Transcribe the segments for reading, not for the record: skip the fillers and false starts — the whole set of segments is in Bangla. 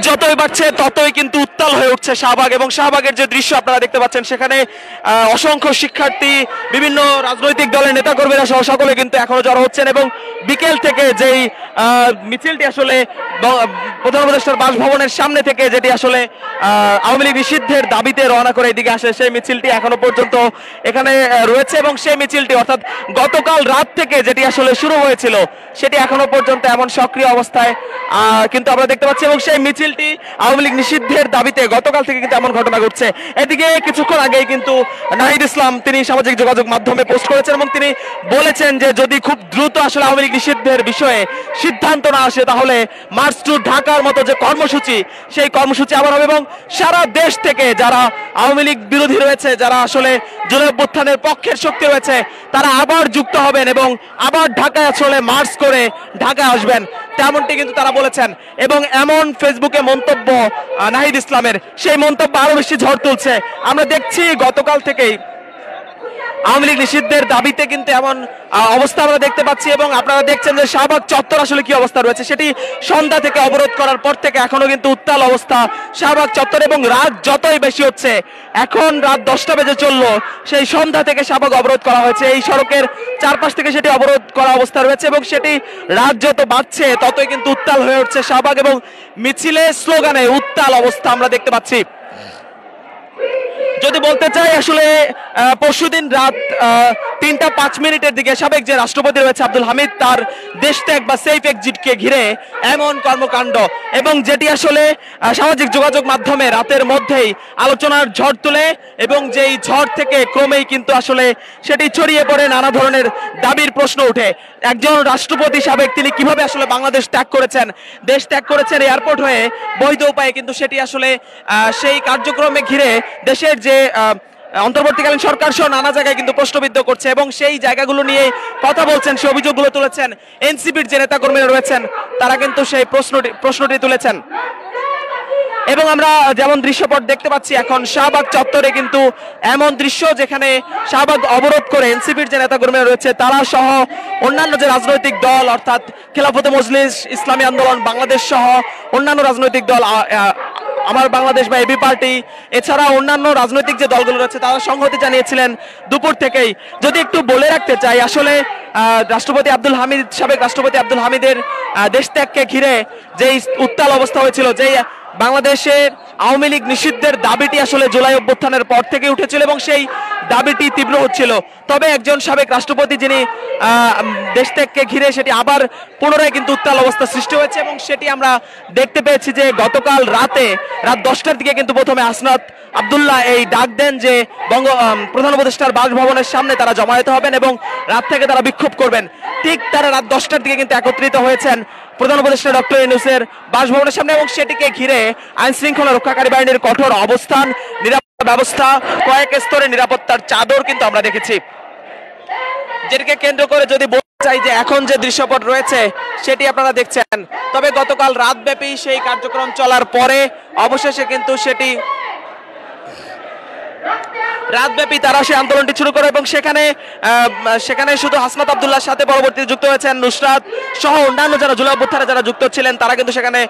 যতই বাড়ছে ততই কিন্তু উত্তাল হয়ে উঠছে শাহবাগ, এবং শাহবাগের যে দৃশ্য আপনারা দেখতে পাচ্ছেন সেখানে অসংখ্য শিক্ষার্থী, বিভিন্ন রাজনৈতিক দলের নেতাকর্মীরা সহ সকলে কিন্তু এখনো জড়ো হচ্ছেন। এবং বিকেল থেকে যেই মিছিলটি আসলে প্রধান উপদেষ্টার বাসভবনের সামনে থেকে যেটি আসলে আওয়ামী লীগ নিষিদ্ধের দাবিতে রওনা করে এদিকে আসে, সেই মিছিলটি এখনো পর্যন্ত এখানে রয়েছে। এবং সেই মিছিলটি অর্থাৎ গতকাল রাত থেকে যেটি আসলে শুরু হয়েছিল সেটি এখনো পর্যন্ত এমন সক্রিয় অবস্থায় কিন্তু আমরা দেখতে পাচ্ছি। এবং সেই মিছিলটি আওয়ামী লীগ নিষিদ্ধের দাবিতে গতকাল থেকে কিন্তু এমন ঘটনা ঘটছে। এদিকে কিছুক্ষণ আগেই কিন্তু নাহিদ ইসলাম তিনি সামাজিক যোগাযোগ মাধ্যমে পোস্ট করেছেন এবং তিনি বলেছেন যে যদি খুব দ্রুত আসলে আওয়ামী লীগ নিষিদ্ধের বিষয়ে সিদ্ধান্ত না আসে তাহলে মার্চ টু ঢাকার মতো যে কর্মসূচি সেই কর্মসূচি আবার হবে, এবং সারা দেশ থেকে যারা আওয়ামী লীগ বিরোধী রয়েছে, যারা আসলে জুলাই অভ্যুত্থানের পক্ষের শক্তি রয়েছে, তারা আবার যুক্ত হবেন এবং আবার ঢাকায় আসলে মার্চ করে ঢাকায় আসবেন, তেমনটি কিন্তু তারা বলেছেন। এবং এমন ফেসবুকে মন্তব্য নাহিদ ইসলামের, সেই মন্তব্য আরো বেশি ঝড় তুলছে। আমরা দেখছি গতকাল থেকেই আওয়ামী লীগ নিষিদ্ধের দাবিতে কিন্তু এমন অবস্থা আমরা দেখতে পাচ্ছি। এবং আপনারা দেখছেন যে শাহবাগ চত্বর আসলে কি অবস্থা রয়েছে, সেটি সন্ধ্যা থেকে অবরোধ করার পর থেকে এখনো কিন্তু উত্তাল অবস্থা শাহবাগ চত্বর। এবং রাত যতই বেশি হচ্ছে, এখন রাত 10টা বেজে চললো, সেই সন্ধ্যা থেকে শাহবাগ অবরোধ করা হয়েছে। এই সড়কের চারপাশ থেকে সেটি অবরোধ করা অবস্থা রয়েছে এবং সেটি রাত যত বাড়ছে ততই কিন্তু উত্তাল হয়ে উঠছে শাহবাগ। এবং মিছিলে স্লোগানে উত্তাল অবস্থা আমরা দেখতে পাচ্ছি। যদি বলতে চাই আসলে পরশুদিন রাত 3টা 5 মিনিটের দিকে সাবেক যে রাষ্ট্রপতি রয়েছে আব্দুল হামিদ, তার দেশত্যাগ বা সেফ এক্সিটকে ঘিরে এমন কর্মকাণ্ড, এবং যেটি আসলে সামাজিক যোগাযোগ মাধ্যমে রাতের মধ্যেই আলোচনার ঝড় তুলে, এবং যেই ঝড় থেকে ক্রমেই কিন্তু আসলে সেটি ছড়িয়ে পড়ে, নানা ধরনের দাবির প্রশ্ন ওঠে। একজন রাষ্ট্রপতি সাবেক তিনি কিভাবে আসলে বাংলাদেশ ত্যাগ করেছেন, দেশ ত্যাগ করেছেন এয়ারপোর্ট হয়ে বৈধ উপায়ে, কিন্তু সেটি আসলে সেই কার্যক্রমে ঘিরে দেশের যে অন্তর্বর্তীকালীন সরকার সহ নানা জায়গায় কিন্তু প্রশ্নবিদ্ধ করছে, এবং সেই জায়গাগুলো নিয়ে কথা বলছেন, সেই অভিযোগগুলো তুলেছেন এনসিপির যে নেতাকর্মীরা রয়েছেন, তারা কিন্তু সেই প্রশ্নটি তুলেছেন। এবং আমরা যেমন দৃশ্যপট দেখতে পাচ্ছি এখন শাহবাগ চত্বরে কিন্তু এমন দৃশ্য যেখানে শাহবাগ অবরোধ করে এনসিপির যে নেতাকর্মীরা রয়েছে তারা সহ অন্যান্য যে রাজনৈতিক দল অর্থাৎ খেলাফতে মজলিস, ইসলামী আন্দোলন বাংলাদেশ সহ অন্যান্য রাজনৈতিক দল, আমার বাংলাদেশ বা এবি পার্টি, এছাড়া অন্যান্য রাজনৈতিক যে দলগুলো রয়েছে তারা সংহতি জানিয়েছিলেন দুপুর থেকেই। যদি একটু বলে রাখতে চাই, আসলে রাষ্ট্রপতি আব্দুল হামিদ, সাবেক রাষ্ট্রপতি আব্দুল হামিদের দেশত্যাগকে ঘিরে যেই উত্তাল অবস্থা হয়েছিল, যেই বাংলাদেশের আওয়ামী লীগ নিষিদ্ধের দাবিটি আসলে জুলাই অভ্যুত্থানের পর থেকে উঠেছিল এবং সেই দাবিটি তীব্র হচ্ছিল। তবে একজন সাবেক রাষ্ট্রপতি যিনি দেশত্যাগকে ঘিরে সেটি আবার পুনরায় কিন্তু উত্তাল অবস্থা সৃষ্টি হয়েছে, এবং সেটি আমরা দেখতে পেয়েছি যে গতকাল রাত 10টার দিকে কিন্তু প্রথমে হাসনাত আব্দুল্লাহ এই ডাক দেন যে প্রধান উপদেষ্টার বাসভবনের সামনে তারা জমায়েত হবেন এবং রাত থেকে তারা বিক্ষোভ করবেন। ঠিক তারা রাত 10টার দিকে কিন্তু একত্রিত হয়েছেন প্রধান উপদেষ্টা ডক্টর ইউনূসের বাসভবনের সামনে, এবং সেটিকে ঘিরে আইন শৃঙ্খলা রক্ষাকারী বাহিনীর কঠোর অবস্থান, নিরাপত্তা ব্যবস্থা, কয়েক স্তরে নিরাপত্তার চাদর কিন্তু আমরা দেখেছি। যেটিকে কেন্দ্র করে যদি বলতে চাই যে এখন যে দৃশ্যপট রয়েছে সেটি আপনারা দেখছেন, তবে গতকাল রাতব্যাপী সেই কার্যক্রম চলার পরে অবশেষে কিন্তু সেটি রাতব্যাপী তারা সেই আন্দোলনটি শুরু করে, এবং সেখানে শুধু হাসনাত আব্দুল্লাহর সাথে পরবর্তীতে যুক্ত হয়েছেন নুসরাত সহ অন্যান্য যারা জুলাই অভ্যুত্থানে যারা যুক্ত ছিলেন তারা কিন্তু সেখানে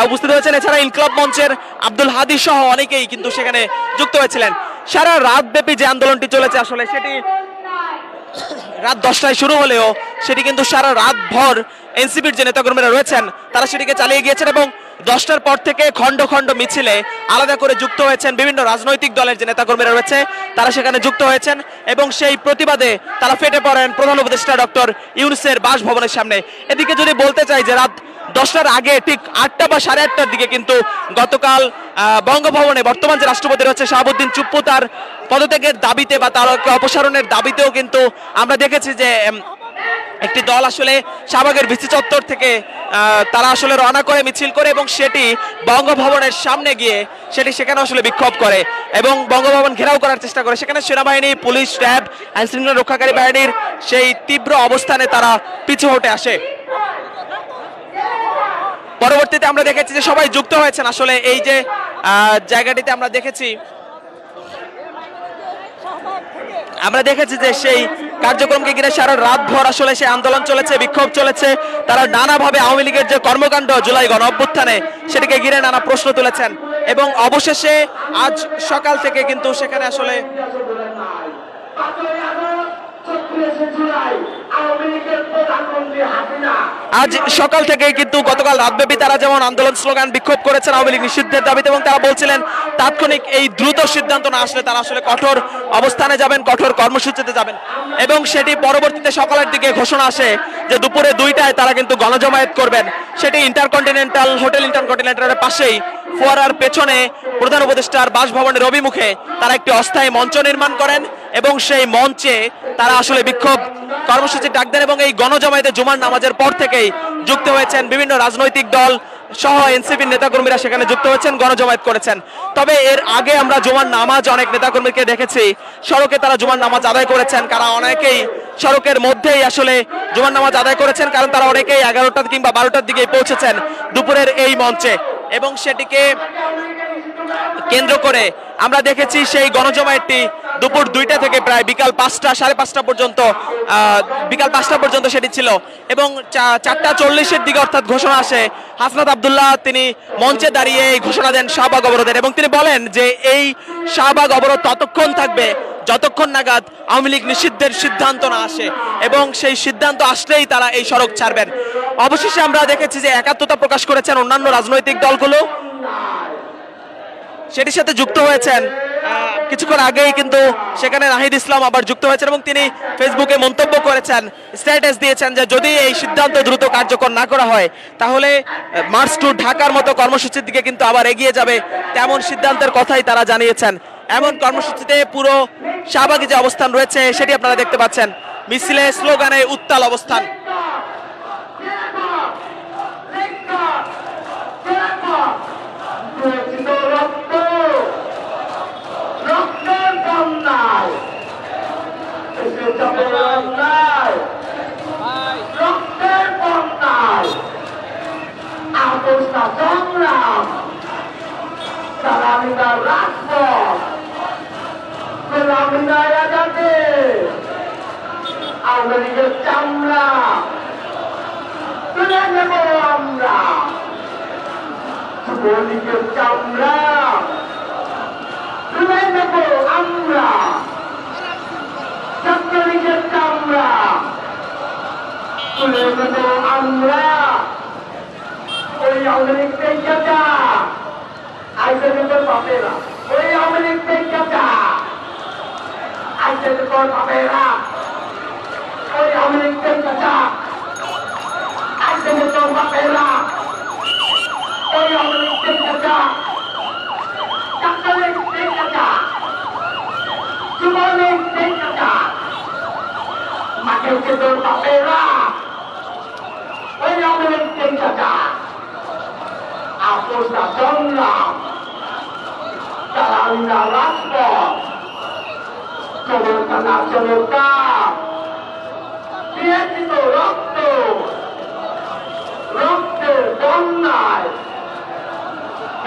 উপস্থিত হয়েছেন। এছাড়া ইনকলাব মঞ্চের আব্দুল হাদি সহ অনেকেই কিন্তু সেখানে যুক্ত হয়েছিলেন। সারা রাতব্যাপী যে আন্দোলনটি চলেছে আসলে সেটি রাত 10টায় শুরু হলেও সেটি কিন্তু সারা রাত ভর এনসিপির যে নেতাকর্মীরা রয়েছেন তারা সেটিকে চালিয়ে গিয়েছেন, এবং 10টার পর থেকে খণ্ড খণ্ড মিছিলে আলাদা করে যুক্ত হয়েছেন বিভিন্ন রাজনৈতিক দলের যে নেতাকর্মীরা রয়েছে তারা সেখানে যুক্ত হয়েছেন, এবং সেই প্রতিবাদে তারা ফেটে পড়েন প্রধান উপদেষ্টা ডক্টর ইউনূসের বাসভবনের সামনে। এদিকে যদি বলতে চাই যে রাত 10টার আগে ঠিক 8টা বা 8:30টার দিকে কিন্তু গতকাল বঙ্গভবনে বর্তমান যে রাষ্ট্রপতি রয়েছে শাহাবুদ্দিন চুপ্পু তার পদত্যাগের দাবিতে বা তার অপসারণের দাবিতেও কিন্তু আমরা দেখেছি যে একটি দল আসলে শাহবাগের ভিসি চত্বর থেকে তারা আসলে রওনা করে মিছিল করে, এবং সেটি বঙ্গভবনের সামনে গিয়ে সেটি সেখানে আসলে বিক্ষোভ করে এবং বঙ্গভবন ঘেরাও করার চেষ্টা করে। সেখানে সেনাবাহিনী, পুলিশ, র্যাব, আইন শৃঙ্খলা রক্ষাকারী বাহিনীর সেই তীব্র অবস্থানে তারা পিছু হটে আসে। পরবর্তীতে আমরা দেখেছি যে সবাই যুক্ত হয়েছেন আসলে এই যে জায়গাটিতে আমরা দেখেছি আমরা দেখেছি যে সেই কার্যক্রমকে ঘিরে সারা রাত ভর আসলে সেই আন্দোলন চলেছে, বিক্ষোভ চলেছে। তারা নানাভাবে আওয়ামী লীগের যে কর্মকাণ্ড জুলাই গণ অভ্যুত্থানে সেটিকে ঘিরে নানা প্রশ্ন তুলেছেন এবং অবশেষে আজ সকাল থেকে কিন্তু সেখানে আসলে আজ সকাল থেকে কিন্তু গতকাল রাতব্যাপী তারা যেমন আন্দোলন স্লোগান বিক্ষোভ করেছেন আওয়ামী লীগ নিষিদ্ধের দাবিতে, এবং তারা বলছিলেন তাৎক্ষণিক এই দ্রুত সিদ্ধান্ত না আসলে তারা আসলে কঠোর অবস্থানে যাবেন, কঠোর কর্মসূচিতে যাবেন। এবং সেটি পরবর্তীতে সকালের দিকে ঘোষণা আসে যে দুপুরে 2টায় তারা কিন্তু গণজমায়েত করবেন। সেটি ইন্টারকন্টিনেন্টাল হোটেল ইন্টারকন্টিনেন্টালের পাশেই ফোয়ারার পেছনে প্রধান উপদেষ্টার বাসভবনের অভিমুখে তারা একটি অস্থায়ী মঞ্চ নির্মাণ করেন এবং সেই মঞ্চে তারা আসলে বিক্ষোভ কর্মসূচি ডাক দেন এবং এই গণজমায়েতে জুমার নামাজের পর থেকেই যুক্ত হয়েছেন বিভিন্ন রাজনৈতিক দল সহ এনসিপির নেতাকর্মীরা সেখানে যুক্ত হয়েছেন, গণজমায়েত করেছেন। তবে এর আগে আমরা জুমার নামাজ অনেক নেতাকর্মীকে দেখেছি সড়কে তারা জুমার নামাজ আদায় করেছেন। কারা অনেকেই সড়কের মধ্যেই আসলে জুমার নামাজ আদায় করেছেন, কারণ তারা অনেকেই 11টা কিংবা 12টার দিকে পৌঁছেছেন দুপুরের এই মঞ্চে এবং সেটিকে কেন্দ্র করে আমরা দেখেছি সেই গণজমায়েতটি দুপুর 2টা থেকে প্রায় বিকাল 5টা সাড়ে 5টা পর্যন্ত বিকাল 5টা পর্যন্ত সেটি ছিল এবং 4:40-এর দিকে অর্থাৎ ঘোষণা আসে হাসনাত আব্দুল্লাহ, তিনি মঞ্চে দাঁড়িয়ে এই ঘোষণা দেন শাহবাগ অবরোধের এবং তিনি বলেন যে এই শাহবাগ অবরোধ ততক্ষণ থাকবে যতক্ষণ নাগাদ আওয়ামী লীগ নিষিদ্ধের সিদ্ধান্ত না আসে এবং সেই সিদ্ধান্ত আসলেই তারা এই সড়ক ছাড়বেন। অবশেষে আমরা দেখেছি যে একাত্মতা প্রকাশ করেছেন অন্যান্য রাজনৈতিক দলগুলো, সেটির সাথে যুক্ত হয়েছেন কিছুক্ষণ আগেই কিন্তু সেখানে নাহিদ ইসলাম আবার যুক্ত হয়েছেন এবং তিনি ফেসবুকে মন্তব্য করেছেন, স্ট্যাটাস দিয়েছেন যে যদি এই সিদ্ধান্ত দ্রুত কার্যকর না করা হয় তাহলে মার্চ টু ঢাকার মতো কর্মসূচির দিকে কিন্তু আবার এগিয়ে যাবে, তেমন সিদ্ধান্তের কথাই তারা জানিয়েছেন। এমন কর্মসূচিতে পুরো শাহবাগে যে অবস্থান রয়েছে সেটি আপনারা দেখতে পাচ্ছেন, মিছিলে স্লোগানে উত্তাল অবস্থান। চামড়া তুলে নেব আমরা, যুবলীগের চামড়া তুলে নেব আমরা, ছাত্রলীগের চামড়া তুলে নেব আমরা। ওই আওয়ামী লীগ থেকে যা আইসে তোর বাপেরা, ওই আওয়ামী লীগ থেকে যা আইসে তোর বাপেরা, ওই আওয়ামী লীগ থেকে যা আইসে তোর বাপেরা, ওই আওয়ামী লীগ থেকে যা ছাত্রলীগ থেকে যা যুবলীগ থেকে যা মাঠে উঠে তোর বাপেরা, ওই আওয়ামী লীগ থেকে যা। আপোষটা সংগ্রাম, তারা আমরা রাজপথ চমৎকার না চমৎকার দিয়েছি তো রক্ত, রক্তের বন্যায়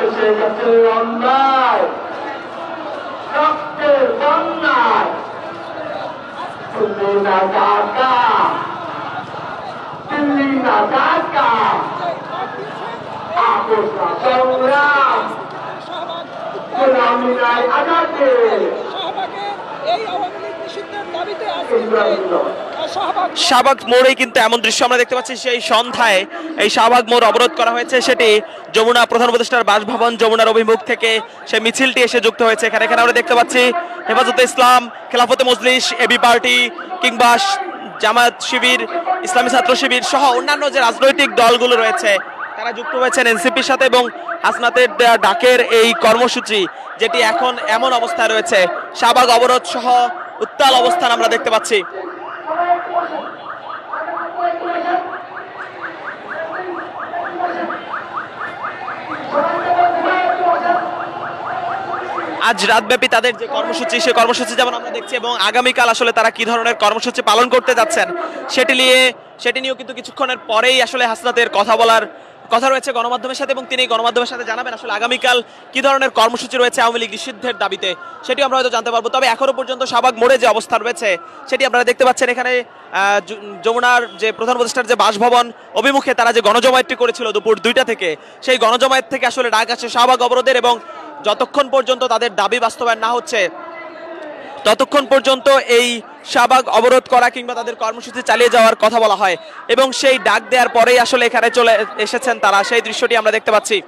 এসে গেছে অন্যায়, রক্তের বন্যায় দিল্লি না ঢাকা, দিল্লি না ঢাকা, আপোষটা সংগ্রাম, গোলামি নাই আজাদে। শাহবাগ মোড়ে কিন্তু এমন দৃশ্য আমরা দেখতে পাচ্ছি, সেই সন্ধ্যায় এই শাহবাগ মোড় অবরোধ করা হয়েছে, সেটি যমুনা প্রধান উপদেষ্টার বাসভবন যমুনার অভিমুখ থেকে সেই মিছিলটি এসে যুক্ত হয়েছে। এখানে আমরা দেখতে পাচ্ছি হেফাজতে ইসলাম, খেলাফতে মজলিস, এবি পার্টি কিংবা জামায়াত শিবির, ইসলামী ছাত্র শিবির সহ অন্যান্য যে রাজনৈতিক দলগুলো রয়েছে তারা যুক্ত হয়েছেন এনসিপির সাথে এবং হাসনাতের ডাকের এই কর্মসূচি যেটি এখন এমন অবস্থায় রয়েছে, শাহবাগ অবরোধ সহ উত্তাল অবস্থান আমরা দেখতে পাচ্ছি। আজ রাতব্যাপী তাদের যে কর্মসূচি সেই কর্মসূচি যেমন আমরা দেখছি এবং আগামীকাল আসলে তারা কি ধরনের কর্মসূচি পালন করতে যাচ্ছেন সেটি নিয়েও কিন্তু কিছুক্ষণের পরেই আসলে হাসনাতের কথা বলার কথা রয়েছে গণমাধ্যমের সাথে এবং তিনি গণমাধ্যমের সাথে জানাবেন আসলে আগামীকাল কি ধরনের কর্মসূচি রয়েছে আওয়ামী লীগ নিষিদ্ধের দাবিতে, সেটি আমরা হয়তো জানতে পারবো। তবে এখনো পর্যন্ত শাহবাগ মোড়ে যে অবস্থা রয়েছে সেটি আপনারা দেখতে পাচ্ছেন। এখানে যমুনার যে প্রধান উপদেষ্টার যে বাসভবন অভিমুখে তারা যে গণজমায়েতটি করেছিল দুপুর 2টা থেকে, সেই গণজমায়েত থেকে আসলে ডাক আছে শাহবাগ অবরোধের, এবং যতক্ষণ পর্যন্ত তাদের দাবি বাস্তবায়ন না হচ্ছে ততক্ষণ পর্যন্ত এই শাহবাগ অবরোধ করা কিংবা তাদের কর্মসূচি চালিয়ে যাওয়ার কথা বলা হয়। এবং সেই ডাক দেওয়ার পরেই আসলে এখানে চলে এসেছেন তারা, সেই দৃশ্যটি আমরা দেখতে পাচ্ছি।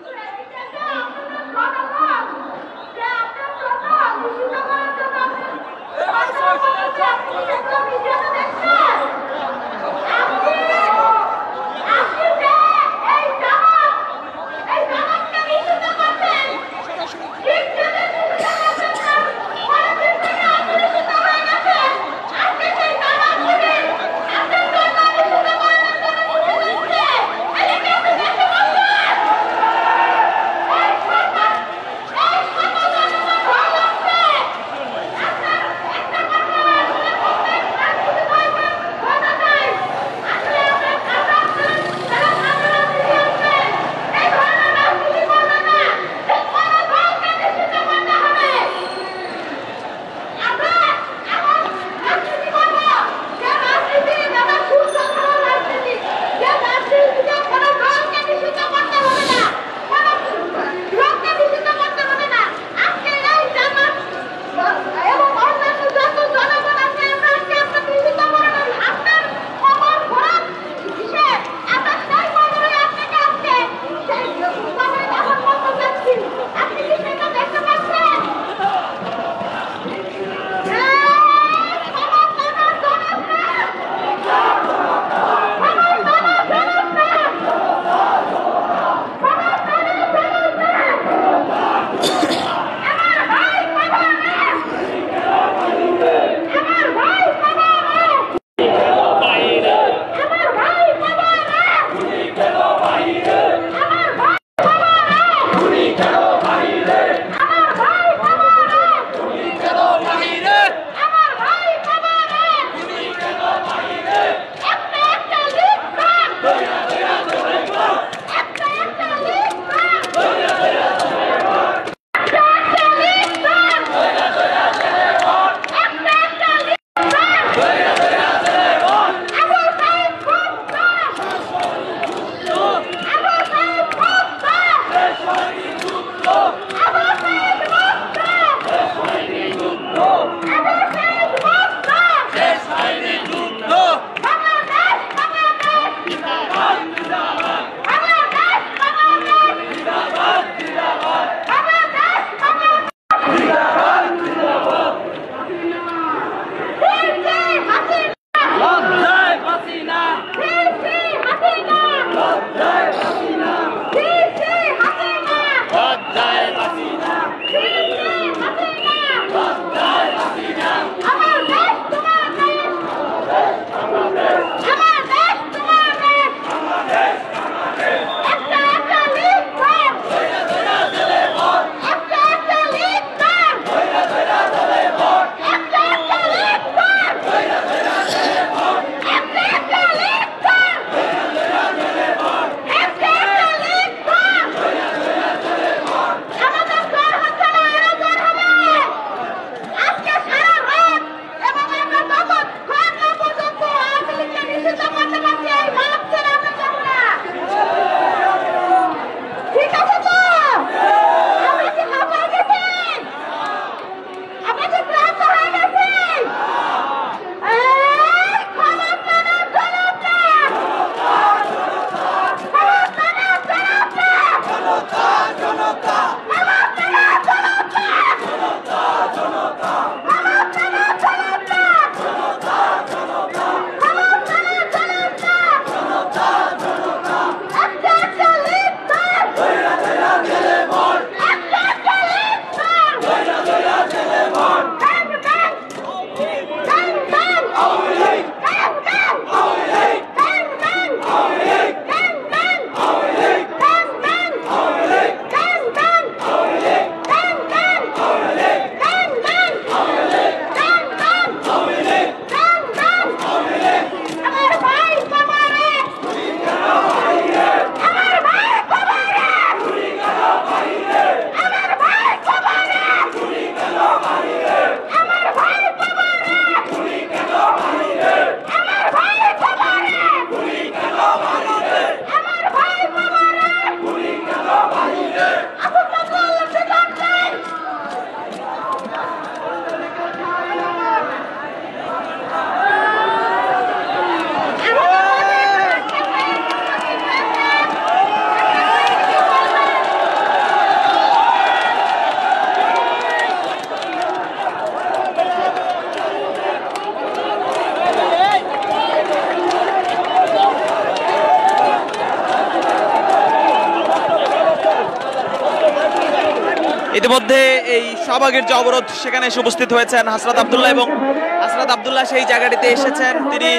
ইতিমধ্যে এই শাহবাগের যে অবরোধ সেখানে এসে উপস্থিত হয়েছেন হাসরাত আব্দুল্লাহ, এবং হাসরাত আব্দুল্লাহ সেই জায়গাটিতে এসেছেন। তিনি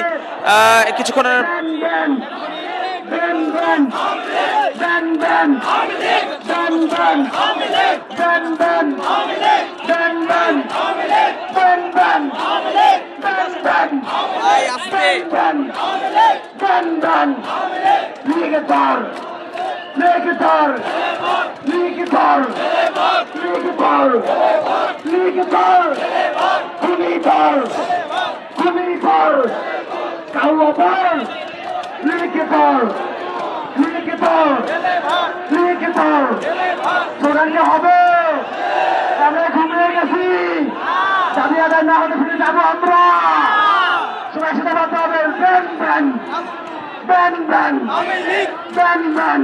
কিছুক্ষণের হবে আমরা ঘুমিয়ে গেছি, দাবি আদায় না হতে ফিরে যাবো আমরা। সবাই সেটা বলতে হবে, ban ban ban ban ban ban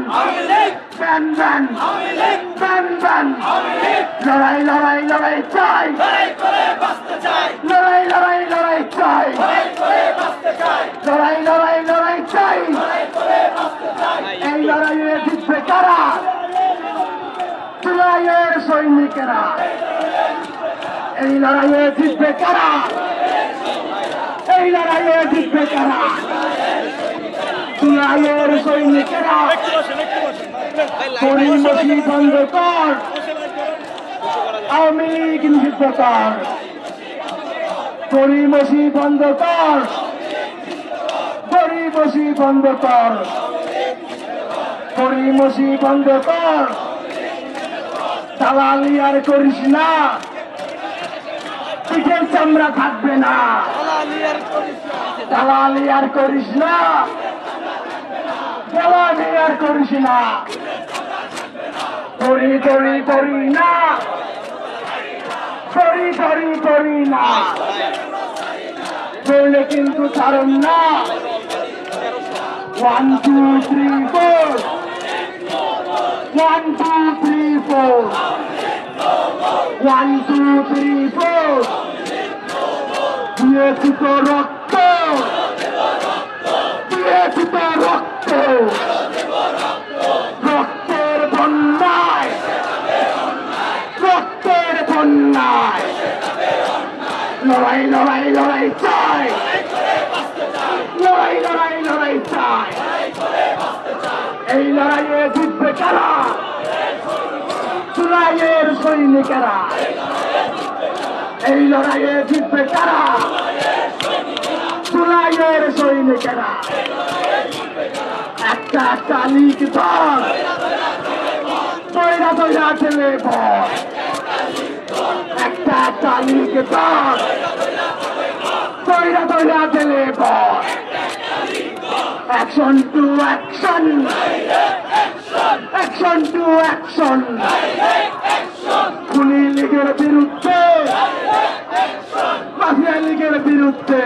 ban ban ban ban. লড়াই লড়াই লড়াই চাই, লড়াই লড়াই লড়াই চাই, লড়াই লড়াই লড়াই চাই। এই লড়াইয়ে জিতবে কারা? জুলাইয়ের সৈনিকেরা। এই লড়াইয়ে জিতবে কারা? এই লড়াইয়ে জিতবে কারা? জুলাইয়ের সৈনিকেরা। পরিমসি বন্ধ কর, আওয়ামী লীগ নিষিদ্ধ কর। পরিমসি বন্ধ কর, পরিমসি বন্ধ কর, পরিমসি বন্ধ কর। দালালি আর করিস না, পিঠের চামড়া থাকবে না। দালালি আর করিস না, দালালি আর করিস না। করি করি করি না, করি করি করি না। করলে কিন্তু ছাড়ুন না। 1 2 3 4, 1 2 3 4, 1 2 3 4। দিয়েছি তো রক্ত, দিয়েছি তো রক্ত, রক্তের বন্যায়, রক্তের বন্যায়। লড়াই লড়াই লড়াই চাই, লড়াই লড়াই লড়াই চাই। এই লড়াইয়ে জিতবে কারা? জুলাইয়ের সৈনিকেরা। এই লড়াইয়ে জিতবে কারা? জুলাইয়ের সৈনিকেরা। একটা একটা লীগ ধর, তৈরা তৈরা ছেলে ভর। একটা একটা লীগ ধর, তৈরা তৈরা ছেলে ভর। Action to action, action to action. খুনি লীগের বিরুদ্ধে, মাফিয়া লীগের বিরুদ্ধে,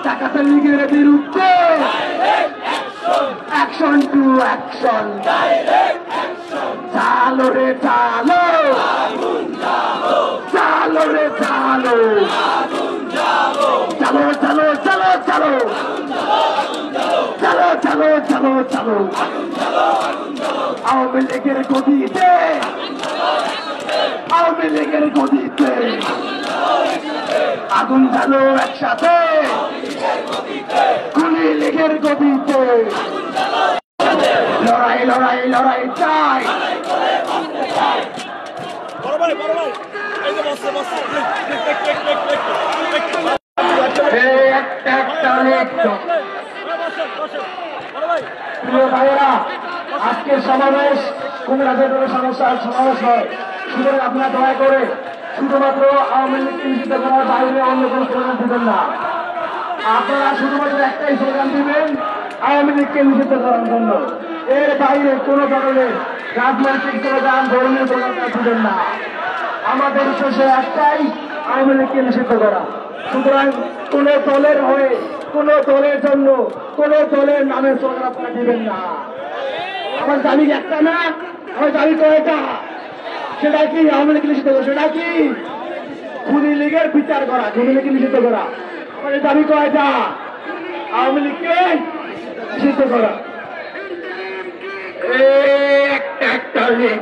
ডাকাতের লীগের বিরুদ্ধে। Action to action. চালো রে চালো, চালো রে চালো, চালো চালো চালো চালো, চালো চালো চালো চালো। আওয়ামী লীগের গদিতে, আওয়ামী লীগের গদিতে আগুন জ্বালো একসাথে। খুনি লীগের গদিতে লড়াই লড়াই লড়াই চাই। একটা একটা ভাইয়েরা, আজকের সমাবেশ কুমিরাদের সমাবেশ হয়। সুতরাং আপনারা দয়া করে শুধুমাত্র আওয়ামী লীগকে নিষিদ্ধ করার বাইরে অন্য কোনো স্লোগান দিবেন না। আপনারা শুধুমাত্র একটাই স্লোগান দিবেন, আওয়ামী লীগকে নিষিদ্ধ করার জন্য। এর বাইরে কোনো ধরনের রাজনৈতিক স্লোগান, ধর্মীয় স্লোগান দিবেন না। আমাদের উদ্দেশ্য একটাই, আওয়ামী লীগকে নিষিদ্ধ করা। সুতরাং কোন দলের হয়ে, কোন দলের জন্য, কোন দলের নামে স্লোগান আপনারা দিবেন না। আমার দাবি একটা না, আমার দাবি কয়টা? সেটা কি? আওয়ামী লীগ নিষিদ্ধ করা। সেটা কি? খুনি লীগের বিচার করা, খুনি লীগকে নিষিদ্ধ করা। আমাদের দাবি কয়টা? আওয়ামী লীগকে নিষিদ্ধ করা। একটা একটা লীগ